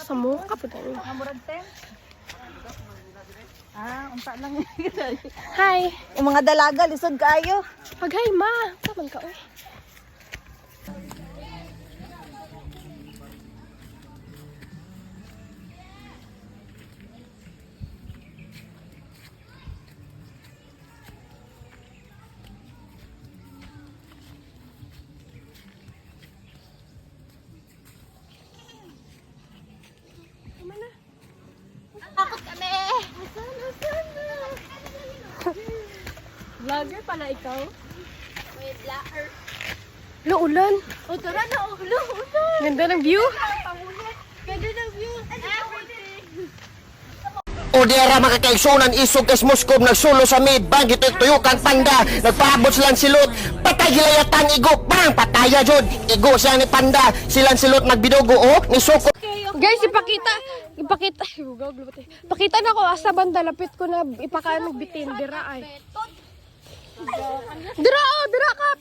Sa mukha po tayo. Unta lang. Hi. Yung mga dalaga, lisod kaayo. Pag-hi, ma. Taman ka, oy. Takot kami! Vlogger pala ikaw? May blacker. Lo, ulan. O, tara na, ulo. Ganda ng view. Ganda ng view. Everything. O diara makakaigsunan isog kas Moscow nagsulo sa midbang gito tuyukan panda nagpaabot silang silot patay gilayatan igo bang pataya jud igo siya ni panda silang silot magbidugo o ni suko. Guys, ipakita na ko asa banda lapit ko na ipakaan magbitin dira ay. Dira ka.